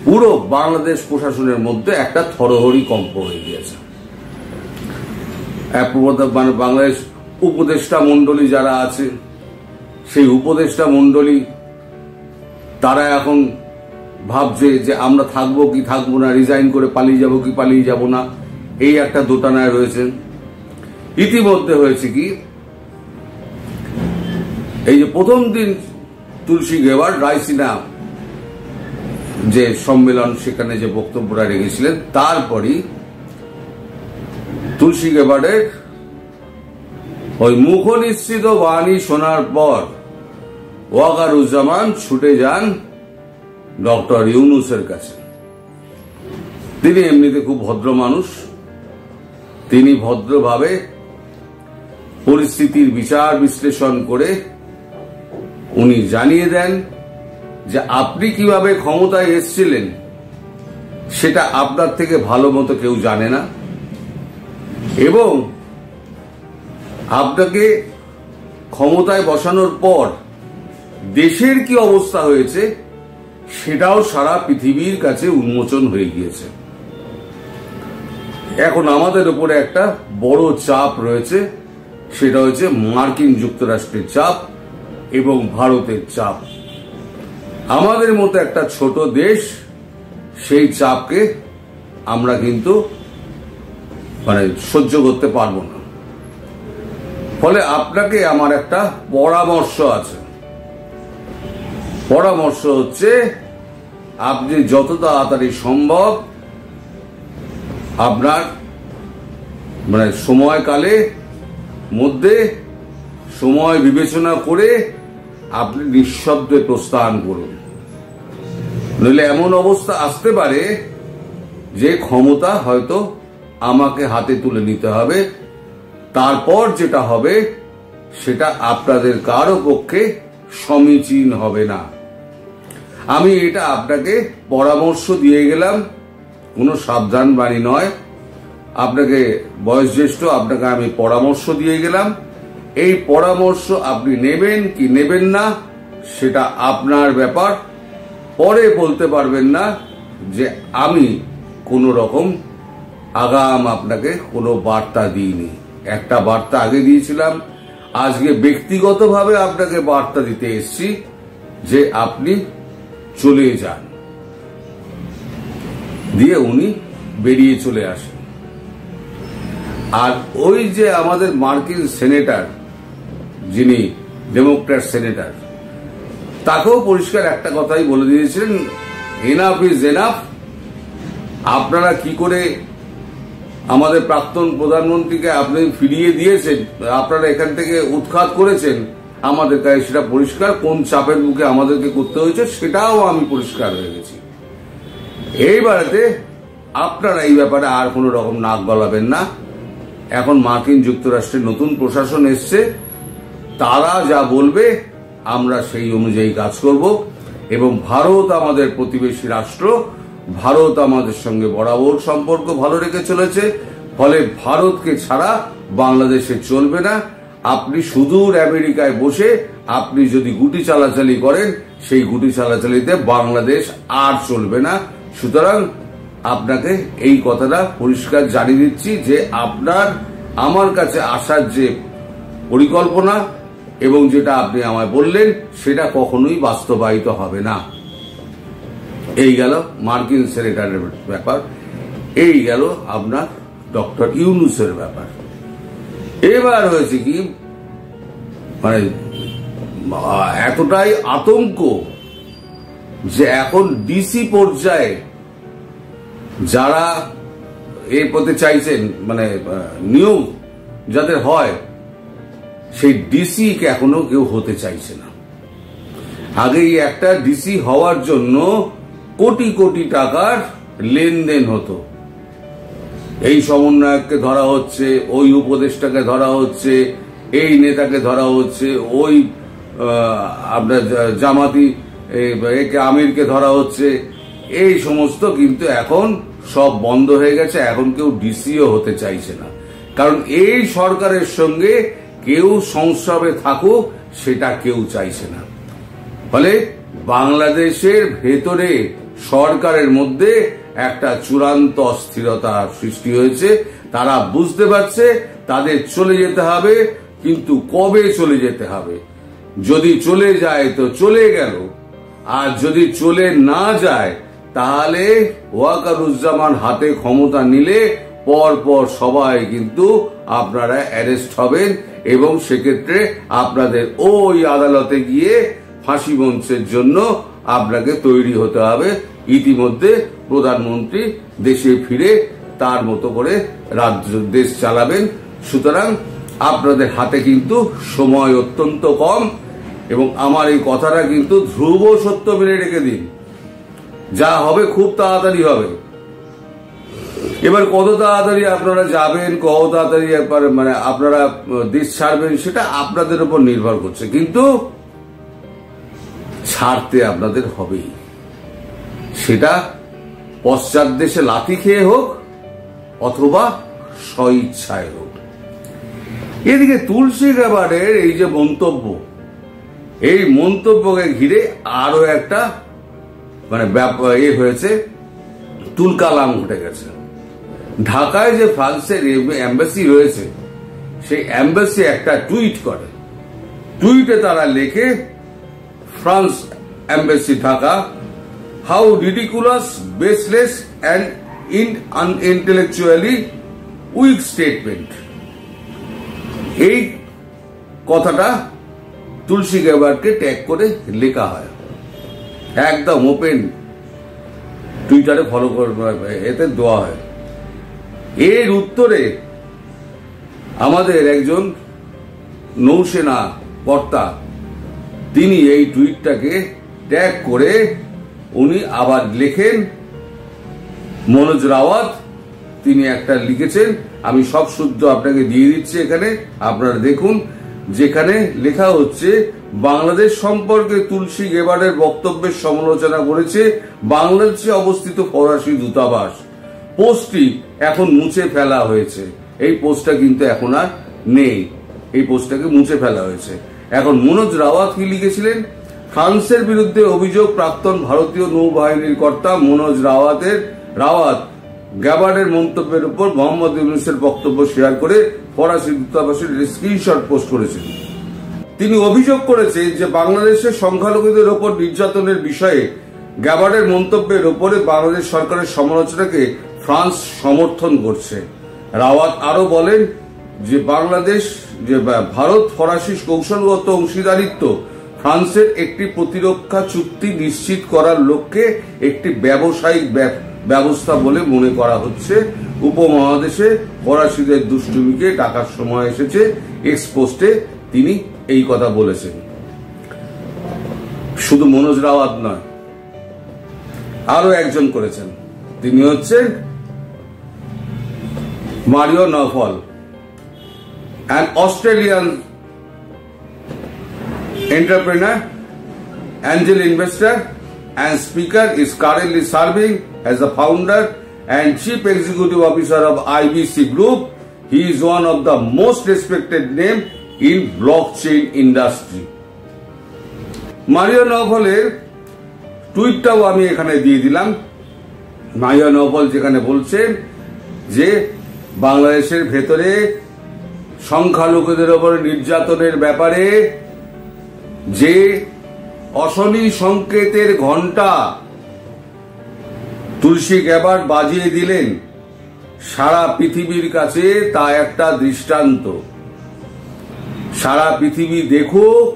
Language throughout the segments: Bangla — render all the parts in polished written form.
পুরো বাংলাদেশ প্রশাসনের মধ্যে একটা থরহরি কম্প হয়ে গিয়েছে। মানে বাংলাদেশ উপদেষ্টা মন্ডলী যারা আছে, সেই উপদেষ্টা মন্ডলী তারা এখন ভাবছে যে আমরা থাকবো কি থাকবো না, রিজাইন করে পালিয়ে যাব কি পালিয়ে যাব না, এই একটা দোটানায় রয়েছেন। ইতিমধ্যে হয়েছে কি, এই যে প্রথম দিন তুলসী গেওয়ার রায়সিনা যে সম্মেলন, সেখানে যে বক্তব্যটা রেখেছিলেন, তারপরই তুলসী গেওয়ারের ওই মুখনিসৃত বাণী শোনার পর ওয়াকারুজ্জামান ছুটে যান ডক্টর ইউনূসের কাছে। তিনি এমনিতে খুব ভদ্র মানুষ, তিনি ভদ্রভাবে পরিস্থিতির বিচার বিশ্লেষণ করে উনি জানিয়ে দেন যে আপনি কিভাবে ক্ষমতায় এসেছিলেন সেটা আপনার থেকে ভালো মতো কেউ জানে না, এবং আপনাকে ক্ষমতায় বসানোর পর দেশের কি অবস্থা হয়েছে সেটাও সারা পৃথিবীর কাছে উন্মোচন হয়ে গিয়েছে। এখন আমাদের উপরে একটা বড় চাপ রয়েছে, সেটা হচ্ছে মার্কিন যুক্তরাষ্ট্রের চাপ এবং ভারতের চাপ। আমাদের মতো একটা ছোট দেশ সেই চাপকে আমরা কিন্তু মানে সহ্য করতে পারবো না। ফলে আপনাকে আমার একটা পরামর্শ আছে। পরামর্শ হচ্ছে, আপনি যত তাড়াতাড়ি সম্ভব আপনার মানে সময়কালে মধ্যে সময় বিবেচনা করে আপনি নিঃশব্দে প্রস্থান করুন। নইলে এমন অবস্থা আসতে পারে যে ক্ষমতা হয়তো আমাকে হাতে তুলে নিতে হবে, তারপর যেটা হবে সেটা আপনাদের কারো পক্ষে সমীচীন হবে না। আমি এটা আপনাকে পরামর্শ দিয়ে গেলাম, কোনো সাবধান বাণী নয়। আপনাকে বয়োজ্যেষ্ঠ, আপনাকে আমি পরামর্শ দিয়ে গেলাম। এই পরামর্শ আপনি নেবেন কি নেবেন না সেটা আপনার ব্যাপার। পরে বলতে পারবেন না যে আমি কোনো রকম আগাম আপনাকে কোনো বার্তা দিইনি। একটা বার্তা আগে দিয়েছিলাম, আজকে ব্যক্তিগতভাবে আপনাকে বার্তা দিতে এসেছি যে আপনি চলে যান। দিয়ে উনি বেরিয়ে চলে আসেন। আর ওই যে আমাদের মার্কিন সেনেটর, যিনি ডেমোক্র্যাট সেনেটর, তাকেও পরিষ্কার একটা কথাই বলে দিয়েছিলেন, এনাফ ইজ এনাফ। আপনারা কি করে আমাদের প্রাক্তন প্রধানমন্ত্রীকে আপনি ফিরিয়ে দিয়েছেন, আপনারা এখান থেকে উৎখাত করেছেন, আমাদের কাছে সেটা পরিষ্কার। কোন চাপের মুখে আমাদেরকে করতে হয়েছে সেটাও আমি পরিষ্কার হয়ে গেছি। এইবারেতে আপনারা এই ব্যাপারে আর কোন রকম নাক গলাবেন না। এখন মার্কিন যুক্তরাষ্ট্রের নতুন প্রশাসন এসছে, তারা যা বলবে আমরা সেই অনুযায়ী কাজ করব। এবং ভারত আমাদের প্রতিবেশী রাষ্ট্র, ভারত আমাদের সঙ্গে বরাবর সম্পর্ক ভালো রেখে চলেছে। ফলে ভারতকে ছাড়া বাংলাদেশে চলবে না। আপনি সুদূর আমেরিকায় বসে আপনি যদি গুটি চালাচালি করেন, সেই গুটি চালাচালিতে বাংলাদেশ আর চলবে না। সুতরাং আপনাকে এই কথাটা পরিষ্কার জানিয়ে দিচ্ছি যে আপনার আমার কাছে আসার যে পরিকল্পনা এবং যেটা আপনি আমায় বললেন সেটা কখনোই বাস্তবায়িত হবে না। এই গেল মার্কিন সেনেটরের ব্যাপার, এই গেল আপনার ডক্টর ইউনূসের ব্যাপার। এবার হয়েছে কি, মানে এতটাই আতঙ্ক যে এখন ডিসি পর্যায়ে যারা এই পথে চাইছেন, মানে নিয়োগ যাদের হয়, সেই ডিসি কে এখনো কেউ হতে চাইছে না। আগে একটা ডিসি হওয়ার জন্য কোটি কোটি টাকার লেনদেন হতো। এই সমন্বয়ককে ধরা হচ্ছে, ওই উপদেষ্টাকে ধরা হচ্ছে, এই নেতাকে ধরা হচ্ছে, ওই আপনার জামাতি একে আমিরকে ধরা হচ্ছে, এই সমস্ত কিন্তু এখন সব বন্ধ হয়ে গেছে। এখন কেউ ডিসিও হতে চাইছে না, কারণ এই সরকারের সঙ্গে কেউ সংস্রবে থাকুক সেটা কেউ চাইছে না। ফলে বাংলাদেশের ভেতরে সরকারের মধ্যে একটা চূড়ান্ত অস্থিরতা সৃষ্টি হয়েছে। তারা বুঝতে পারছে তাদের চলে যেতে হবে, কিন্তু কবে চলে যেতে হবে। যদি চলে যায় তো চলে গেল, আর যদি চলে না যায় তাহলে ওয়াকারুজ্জামান হাতে ক্ষমতা নিলে পর সবাই কিন্তু আপনারা অ্যারেস্ট হবেন, এবং সেক্ষেত্রে আপনাদের ওই আদালতে গিয়ে ফাঁসি মঞ্চের জন্য আপনাকে তৈরি হতে হবে। ইতিমধ্যে প্রধানমন্ত্রী দেশে ফিরে তার মতো করে দেশ চালাবেন। সুতরাং আপনাদের হাতে কিন্তু সময় অত্যন্ত কম, এবং আমার এই কথাটা কিন্তু ধ্রুব সত্য মেনে রেখে দিন। যা হবে খুব তাড়াতাড়ি হবে। এবার কত তাড়াতাড়ি আপনারা যাবেন, কত তাড়াতাড়ি মানে আপনারা দেশ ছাড়বেন, সেটা আপনাদের উপর নির্ভর করছে, কিন্তু ছাড়তে আপনাদের হবেই। সেটা পশ্চাৎ দেশে লাথি খেয়ে হোক অথবা স্বইচ্ছায় হোক। এদিকে তুলসী গ্যাবার্ডের এই যে মন্তব্য, এই মন্তব্যকে ঘিরে আরো একটা মানে হয়েছে, তুলকালাম ঘটে গেছে। ঢাকায় যে ফ্রান্সের এম্বাসি রয়েছে, সেই এম্বাসি একটা টুইট করে। টুইটে তারা লেখে, France embassy Dhaka, how ridiculous, baseless and intellectually weak statement. এই কথাটা তুলসী গ্যাবার্ডকে ট্যাগ করে লেখা হয়, একদম ওপেন টুইটারে ফলো এতে দেওয়া হয়। এর উত্তরে আমাদের একজন নৌসেনা কর্তা তিনি এই টুইটটাকে ট্যাগ করে উনি আবার লেখেন, মনোজ রাওয়াত তিনি একটা লিখেছেন, আমি সব শুদ্ধ আপনাকে দিয়ে দিচ্ছি এখানে, আপনারা দেখুন। যেখানে লেখা হচ্ছে, বাংলাদেশ সম্পর্কে তুলসী গ্যাবার্ডের বক্তব্যের সমালোচনা করেছে বাংলাদেশে অবস্থিত ফরাসি দূতাবাস। পোস্টটি এখন মুছে ফেলা হয়েছে। এই পোস্টটা কিন্তু এখন আর নেই, এই পোস্টটাকে মুছে ফেলা হয়েছে। এখন মনোজ রাওয়াত কি লিখেছিলেন, ফ্রান্সের বিরুদ্ধে অভিযোগ, প্রাক্তন ভারতীয় নৌবাহিনীর কর্তা মনোজ রাওয়াত গ্যাবার্ডের মন্তব্যের উপর মোহাম্মদ ইউনূসের বক্তব্য শেয়ার করে ফরাসি দূতাবাসের স্ক্রিনশট পোস্ট করেছেন। তিনি অভিযোগ করেছেন যে বাংলাদেশের সংখ্যালঘুদের ওপর নির্যাতনের বিষয়ে গ্যাবার্ডের মন্তব্যের উপরে বাংলাদেশ সরকারের সমালোচনাকে ফ্রান্স সমর্থন করছে। রাওয়াত আরো বলেন যে ভারত ফরাসি কৌশলগত অংশীদারিত্ব ফ্রান্সের একটি প্রতিরক্ষা চুক্তি নিশ্চিত করার লক্ষ্যে একটি ব্যবসায়িক ব্যবস্থা বলে মনে করা হচ্ছে। উপমহাদেশে ফরাসিদের দুষ্টুমিকে ডাকার সময় এসেছে, এক্সপোস্টে তিনি এই কথা বলেছেন। শুধু মনোজ রাওয়াত নয়, আরো একজন করেছেন, তিনি হচ্ছেন Mario নভল, an Australian entrepreneur, angel investor and speaker, is currently serving as the founder and chief executive officer of IBC Group. He is one of the most respected names in blockchain industry. Mario নভলের টুইটটাও আমি এখানে দিয়ে দিলাম। মারিও নভল যেখানে বলছেন যে বাংলাদেশের ভেতরে সংখ্যালঘুদের উপর নির্যাতনের ব্যাপারে যে অশনি সংকেতের ঘণ্টা তুলসী গ্যাবার্ড বাজিয়ে দিলেন, সারা পৃথিবীর কাছে তা একটা দৃষ্টান্ত। সারা পৃথিবী দেখুক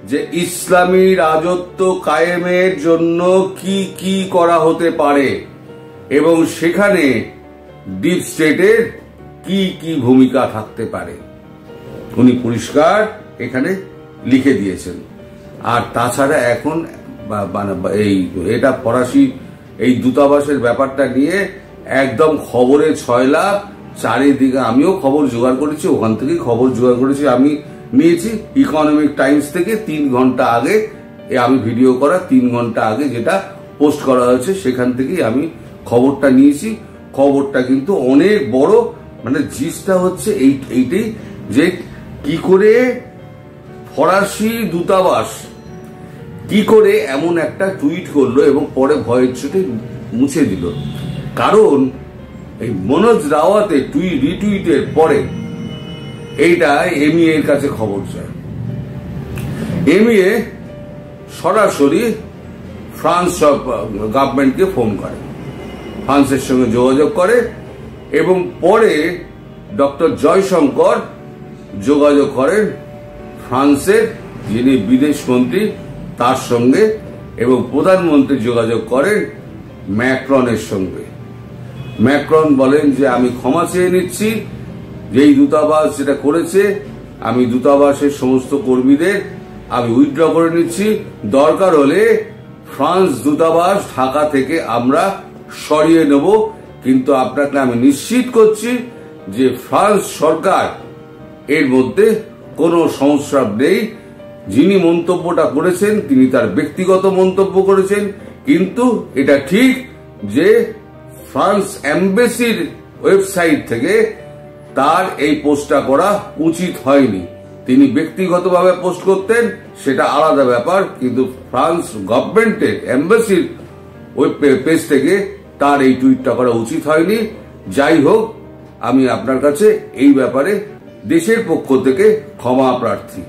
যে ইসলামী রাজত্ব কায়েমের জন্য কি কি করা হতে পারে এবং সেখানে ডিপ স্টেটের কি কি ভূমিকা থাকতে পারে, উনি পরিষ্কার এখানে লিখে দিয়েছেন। আর তাছাড়া এখন এটা ফরাসি এই দূতাবাসের ব্যাপারটা নিয়ে একদম খবরে ছয়লা চারিদিকে। আমিও খবর জোগাড় করেছি, ওখান থেকেই খবর জোগাড় করেছি, আমি নিয়েছি ইকোনমিক টাইমস থেকে 3 ঘন্টা আগে, আমি ভিডিও করা 3 ঘন্টা আগে যেটা পোস্ট করা হয়েছে সেখান থেকেই আমি খবরটা নিয়েছি। খবরটা কিন্তু অনেক বড়, মানে জিনিসটা হচ্ছে এইটাই যে কি করে ফরাসি দূতাবাস কি করে এমন একটা টুইট করলো এবং পরে ভয়ের চোটে মুছে দিল? কারণ এই মনোজ রাওয়াতের রিটুইটের পরে এইটা এমইএ এর কাছে খবর যায়। এমইএ সরাসরি ফ্রান্স গভর্নমেন্টকে ফোন করে, ফ্রান্সের সঙ্গে যোগাযোগ করে এবং পরে ডক্টর জয়শঙ্কর যোগাযোগ করেন ফ্রান্সের যিনি বিদেশ মন্ত্রী তার সঙ্গে এবং প্রধানমন্ত্রী যোগাযোগ করেন ম্যাক্রনের সঙ্গে। ম্যাক্রন বলেন যে আমি ক্ষমা চেয়ে নিচ্ছি, যেই দূতাবাস যেটা করেছে আমি দূতাবাসের সমস্ত কর্মীদের আমি উইথড্র করে নিচ্ছি, দরকার হলে ফ্রান্স দূতাবাস ঢাকা থেকে আমরা সরিয়ে নেব, কিন্তু আপনাকে আমি নিশ্চিত করছি যে ফ্রান্স সরকার এর মধ্যে কোনো সংস্রব নেই। যিনি মন্তব্যটা করেছেন তিনি তার ব্যক্তিগত মন্তব্য করেছেন, কিন্তু এটা ঠিক যে ফ্রান্স এম্বাসির ওয়েবসাইট থেকে তার এই পোস্টটা করা উচিত হয়নি। তিনি ব্যক্তিগতভাবে পোস্ট করতেন সেটা আলাদা ব্যাপার, কিন্তু ফ্রান্স গভর্নমেন্টের এম্বাসির ওই পেজ থেকে তার এই টুইটটা করা উচিত হয়নি। যাই হোক, আমি আপনার কাছে এই ব্যাপারে দেশের পক্ষ থেকে ক্ষমা প্রার্থী।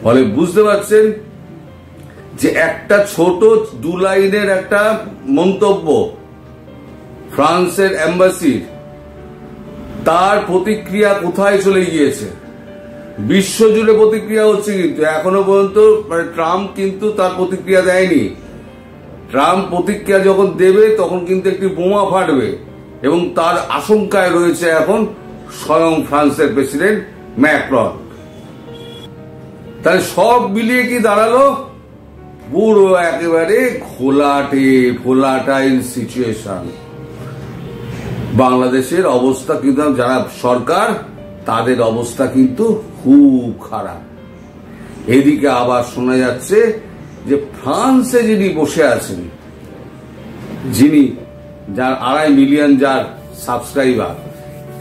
ফলে বুঝতে পারছেন যে একটা ছোট 2 লাইনের একটা মন্তব্য ফ্রান্সের এম্বাসির, তার প্রতিক্রিয়া কোথায় চলে গিয়েছে? বিশ্বজুড়ে প্রতিক্রিয়া হচ্ছে, কিন্তু এখনো পর্যন্ত ট্রাম্প কিন্তু তার প্রতিক্রিয়া দেয়নি। ট্রাম্প প্রতিক্রিয়া যখন দেবে তখন কিন্তু একটি বোমা ফাটবে এবং তার আশঙ্কায় রয়েছে এখন স্বয়ং ফ্রান্সের প্রেসিডেন্ট ম্যাক্রন। তাহলে সব মিলিয়ে কি দাঁড়ালো? পুরো একেবারে ভোলাটাইল সিচুয়েশন। বাংলাদেশের অবস্থা কিন্তু, যারা সরকার তাদের অবস্থা কিন্তু খুব খারাপ। এদিকে আবার শোনা যাচ্ছে যে ফ্রান্সে যিনি বসে আছেন, যিনি যার 2.5 মিলিয়ন যার সাবস্ক্রাইবার,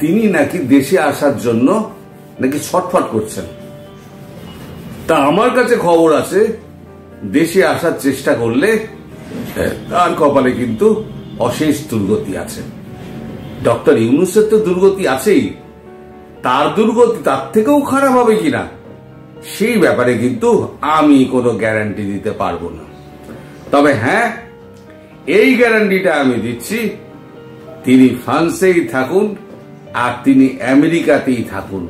তিনি নাকি দেশে আসার জন্য নাকি ছটফট করছেন। তা আমার কাছে খবর আছে দেশে আসার চেষ্টা করলে তার কপালে কিন্তু অশেষ দুর্গতি আছে। ডক্টর ইউনূসের তো দুর্গতি আছেই, তার দুর্গতি তার থেকেও খারাপ হবে কিনা সেই ব্যাপারে কিন্তু আমি কোনো গ্যারান্টি দিতে পারবো না। তবে হ্যাঁ, এই গ্যারান্টিটা আমি দিচ্ছি, তিনি ফ্রান্সেই থাকুন আর তিনি আমেরিকাতেই থাকুন,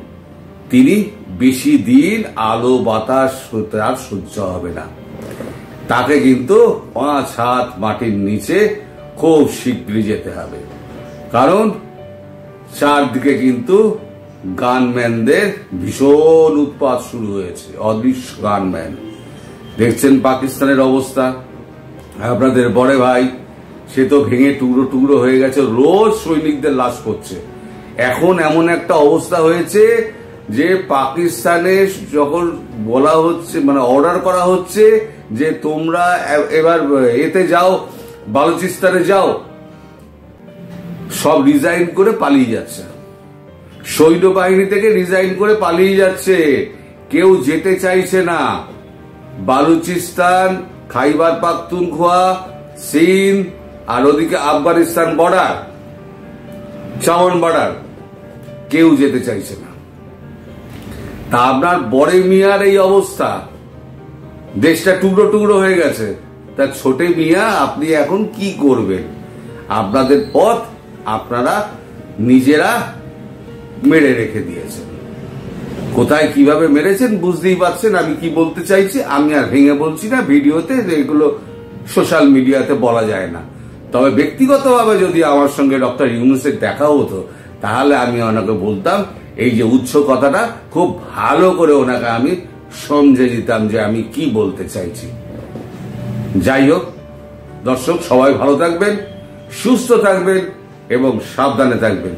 তিনি বেশি দিন আলো বাতাস হতে আর সহ্য হবে না। তাকে কিন্তু 5 হাত মাটির নিচে খুব শীঘ্রই যেতে হবে। কারণ চারদিকে কিন্তু গানম্যানদের ভীষণ উৎপাত শুরু হয়েছে, অদৃশ্য গানম্যান। দেখছেন পাকিস্তানের অবস্থা, আপনাদের বড় ভাই সে তো ভেঙে টুকরো টুকরো হয়ে গেছে, রোজ সৈনিকদের লাশ করছে। এখন এমন একটা অবস্থা হয়েছে যে পাকিস্তানে যখন বলা হচ্ছে, মানে অর্ডার করা হচ্ছে যে তোমরা এবার এতে যাও, বালুচিস্তানে যাও, সব রিজাইন করে পালিয়ে যাচ্ছে। সৈন্যবাহিনী থেকে রিজাইন করে পালিয়ে যাচ্ছে, কেউ যেতে চাইছে না। বালুচিস্তান, খাইবার পাখতুনখোয়া, সিন্ধ আর ওদিকে আফগানিস্তান বর্ডার, চাওয়ান বর্ডার, কেউ যেতে চাইছে না। তা আপনার বড়ে মিয়ার এই অবস্থা, দেশটা টুকরো টুকরো হয়ে গেছে। তা ছোটে মিয়া আপনি এখন কি করবেন? আপনাদের পথ আপনারা নিজেরা মেরে রেখে দিয়েছেন। কোথায় কিভাবে মেরেছেন বুঝতেই পারছেন আমি কি বলতে চাইছি। আমি আর ভেঙে বলছি না ভিডিওতে, এগুলো সোশ্যাল মিডিয়াতে বলা যায় না। তবে ব্যক্তিগতভাবে যদি আমার সঙ্গে ডক্টর ইউনূসের দেখা হতো তাহলে আমি ওনাকে বলতাম, এই যে উচ্চ কথাটা খুব ভালো করে ওনাকে আমি সমঝে দিতাম যে আমি কি বলতে চাইছি। যাই হোক দর্শক, সবাই ভালো থাকবেন, সুস্থ থাকবেন এবং সাবধানে থাকবেন।